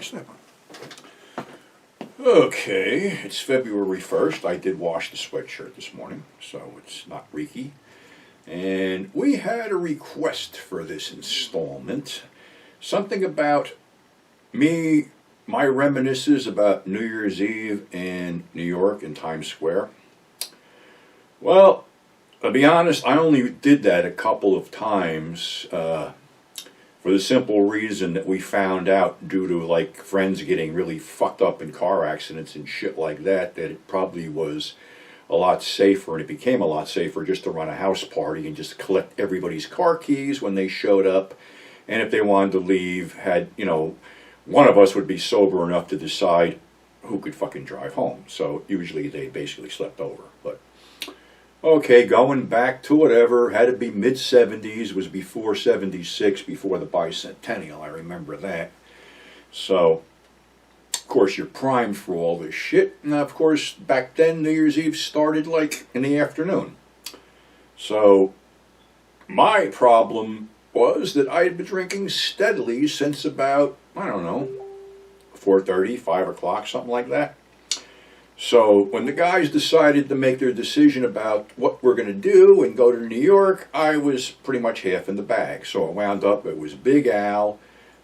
snap on. Okay, it's February 1st. I did wash the sweatshirt this morning, so it's not reeky. And we had a request for this installment. Something about me, my reminiscences about New Year's Eve in New York in Times Square. Well, to be honest, I only did that a couple of times for the simple reason that we found out due to like friends getting really fucked up in car accidents and shit like that, that it probably was a lot safer, and it became a lot safer just to run a house party and just collect everybody's car keys when they showed up. And if they wanted to leave, had, you know, one of us would be sober enough to decide who could fucking drive home. So usually they basically slept over. But okay, going back to whatever, had to be mid-70s, was before 76, before the bicentennial, I remember that. So, of course, you're primed for all this shit. Now, of course, back then, New Year's Eve started, like, in the afternoon. So, my problem was that I had been drinking steadily since about, I don't know, 4:30, 5 o'clock, something like that. So, when the guys decided to make their decision about what we're going to do and go to New York, I was pretty much half in the bag. So, it wound up, it was Big Al,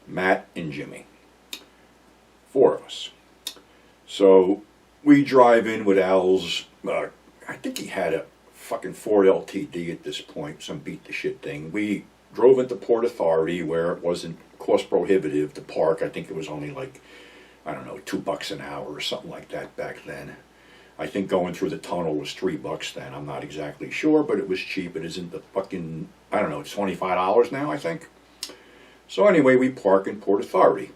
Matt, and Jimmy. 4 of us. So we drive in with Al's, I think he had a fucking Ford LTD at this point, some beat the shit thing. We drove into Port Authority where it wasn't cost prohibitive to park. I think it was only like, I don't know, $2 an hour or something like that back then. I think going through the tunnel was $3 then. I'm not exactly sure, but it was cheap. It isn't the fucking, I don't know, it's $25 now, I think. So anyway, we park in Port Authority.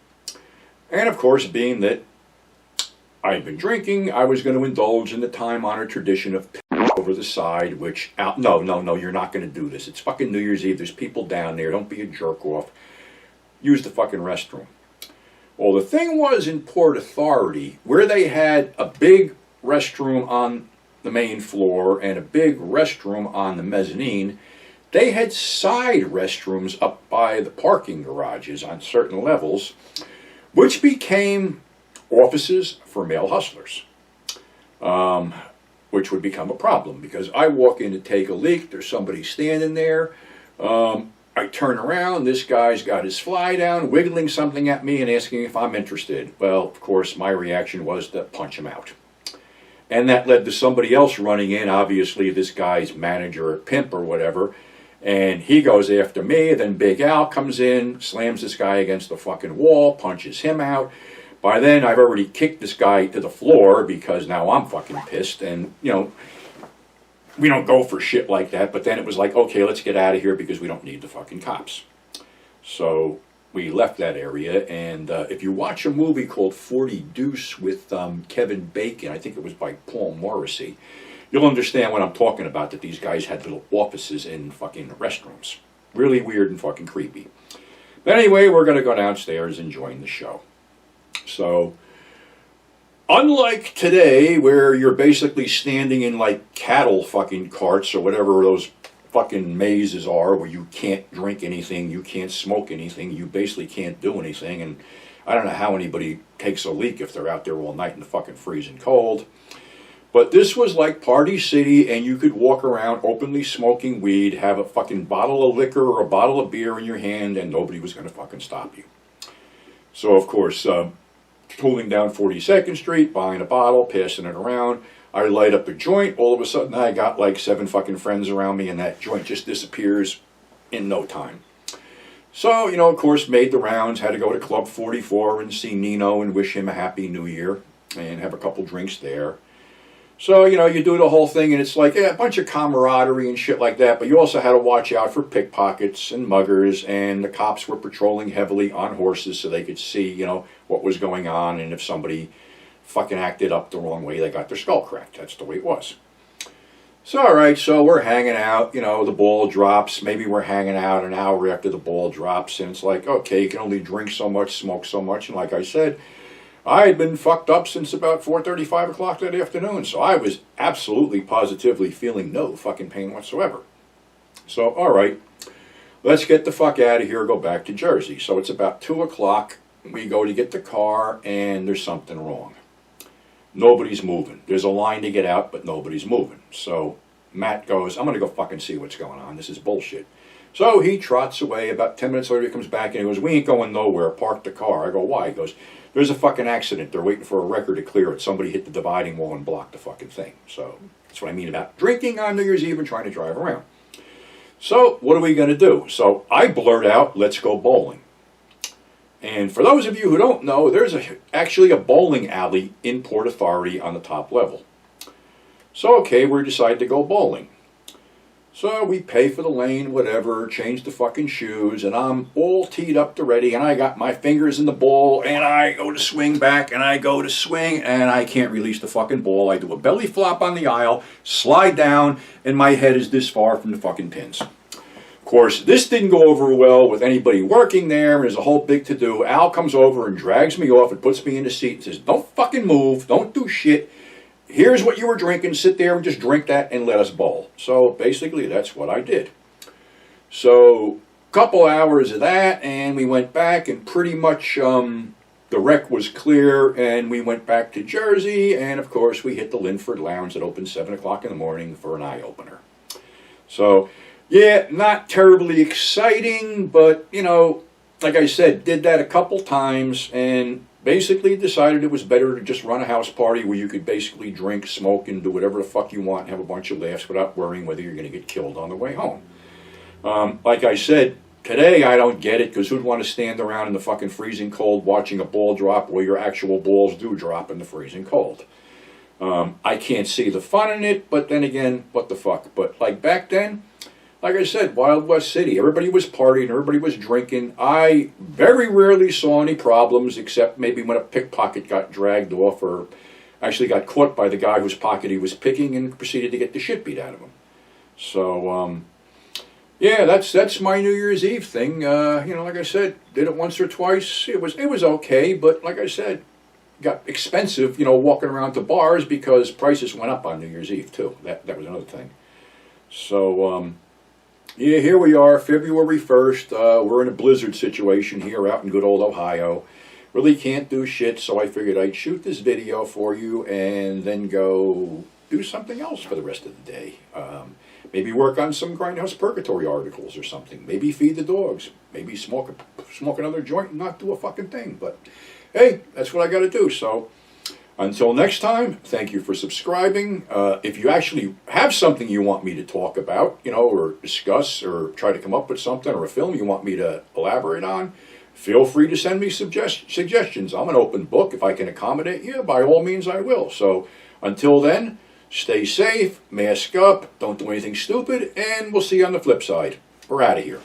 And of course, being that I'd been drinking, I was going to indulge in the time-honored tradition of over the side, which, no, you're not going to do this. It's fucking New Year's Eve. There's people down there. Don't be a jerk-off. Use the fucking restroom. Well, the thing was in Port Authority, where they had a big restroom on the main floor and a big restroom on the mezzanine, they had side restrooms up by the parking garages on certain levels, which became offices for male hustlers, which would become a problem because I walk in to take a leak, there's somebody standing there, I turn around, this guy's got his fly down, wiggling something at me and asking if I'm interested. Well, of course, my reaction was to punch him out. And that led to somebody else running in, obviously this guy's manager or pimp or whatever, and he goes after me. Then Big Al comes in, slams this guy against the fucking wall, punches him out. By then, I've already kicked this guy to the floor because now I'm fucking pissed. And, you know, we don't go for shit like that. But then it was like, okay, let's get out of here because we don't need the fucking cops. So we left that area. And if you watch a movie called 40 Deuce with Kevin Bacon, I think it was by Paul Morrissey, you'll understand what I'm talking about, that these guys had little offices in fucking restrooms. Really weird and fucking creepy. But anyway, we're going to go downstairs and join the show. So, unlike today, where you're basically standing in like cattle fucking carts or whatever those fucking mazes are, where you can't drink anything, you can't smoke anything, you basically can't do anything, and I don't know how anybody takes a leak if they're out there all night in the fucking freezing cold. But this was like Party City, and you could walk around openly smoking weed, have a fucking bottle of liquor or a bottle of beer in your hand, and nobody was going to fucking stop you. So, of course, tooling down 42nd Street, buying a bottle, passing it around. I light up a joint. All of a sudden, I got like 7 fucking friends around me, and that joint just disappears in no time. So, you know, of course, made the rounds, had to go to Club 44 and see Nino and wish him a Happy New Year and have a couple drinks there. So, you know, you do the whole thing, and it's like, yeah, a bunch of camaraderie and shit like that, but you also had to watch out for pickpockets and muggers, and the cops were patrolling heavily on horses so they could see, you know, what was going on, and if somebody fucking acted up the wrong way, they got their skull cracked. That's the way it was. So, all right, so we're hanging out, you know, the ball drops, maybe we're hanging out an hour after the ball drops, and it's like, okay, you can only drink so much, smoke so much, and like I said, I had been fucked up since about 4:30, 5 o'clock that afternoon, so I was absolutely, positively feeling no fucking pain whatsoever. So, all right, let's get the fuck out of here, go back to Jersey. So it's about 2 o'clock, we go to get the car, and there's something wrong. Nobody's moving. There's a line to get out, but nobody's moving. So Matt goes, I'm going to go fucking see what's going on. This is bullshit. So he trots away. About 10 minutes later, he comes back and he goes, we ain't going nowhere. Park the car. I go, why? He goes, there's a fucking accident. They're waiting for a wrecker to clear it. Somebody hit the dividing wall and blocked the fucking thing. So that's what I mean about drinking on New Year's Eve and trying to drive around. So what are we going to do? So I blurt out, let's go bowling. And for those of you who don't know, there's actually a bowling alley in Port Authority on the top level. So, okay, we decide to go bowling. So we pay for the lane, whatever, change the fucking shoes, and I'm all teed up to ready, and I got my fingers in the ball, and I go to swing back, and I go to swing, and I can't release the fucking ball. I do a belly flop on the aisle, slide down, and my head is this far from the fucking pins. Of course, this didn't go over well with anybody working there, and there's a whole big to-do. Al comes over and drags me off and puts me in the seat and says, don't fucking move, don't do shit. Here's what you were drinking, sit there and just drink that and let us bowl. So basically that's what I did. So a couple hours of that and we went back and pretty much the wreck was clear and we went back to Jersey and of course we hit the Linford Lounge that opened 7 o'clock in the morning for an eye-opener. So yeah, not terribly exciting, but you know, like I said, did that a couple times and basically decided it was better to just run a house party where you could basically drink, smoke, and do whatever the fuck you want and have a bunch of laughs without worrying whether you're going to get killed on the way home. Like I said, today I don't get it because who'd want to stand around in the fucking freezing cold watching a ball drop where your actual balls do drop in the freezing cold. I can't see the fun in it, but then again, what the fuck. But like back then, like I said, Wild West City, everybody was partying, everybody was drinking. I very rarely saw any problems except maybe when a pickpocket got dragged off or actually got caught by the guy whose pocket he was picking and proceeded to get the shit beat out of him. So, yeah, that's my New Year's Eve thing. You know, like I said, did it once or twice. It was okay, but like I said, got expensive, you know, walking around to bars because prices went up on New Year's Eve, too. That was another thing. So, yeah, here we are, February 1st. We're in a blizzard situation here out in good old Ohio. Really can't do shit, so I figured I'd shoot this video for you and then go do something else for the rest of the day. Maybe work on some Grindhouse Purgatory articles or something. Maybe feed the dogs. Maybe smoke another joint and not do a fucking thing. But, hey, that's what I got to do, so until next time, thank you for subscribing. If you actually have something you want me to talk about, you know, or discuss, or try to come up with something, or a film you want me to elaborate on, feel free to send me suggestions. I'm an open book. If I can accommodate you, by all means I will. So until then, stay safe, mask up, don't do anything stupid, and we'll see you on the flip side. We're out of here.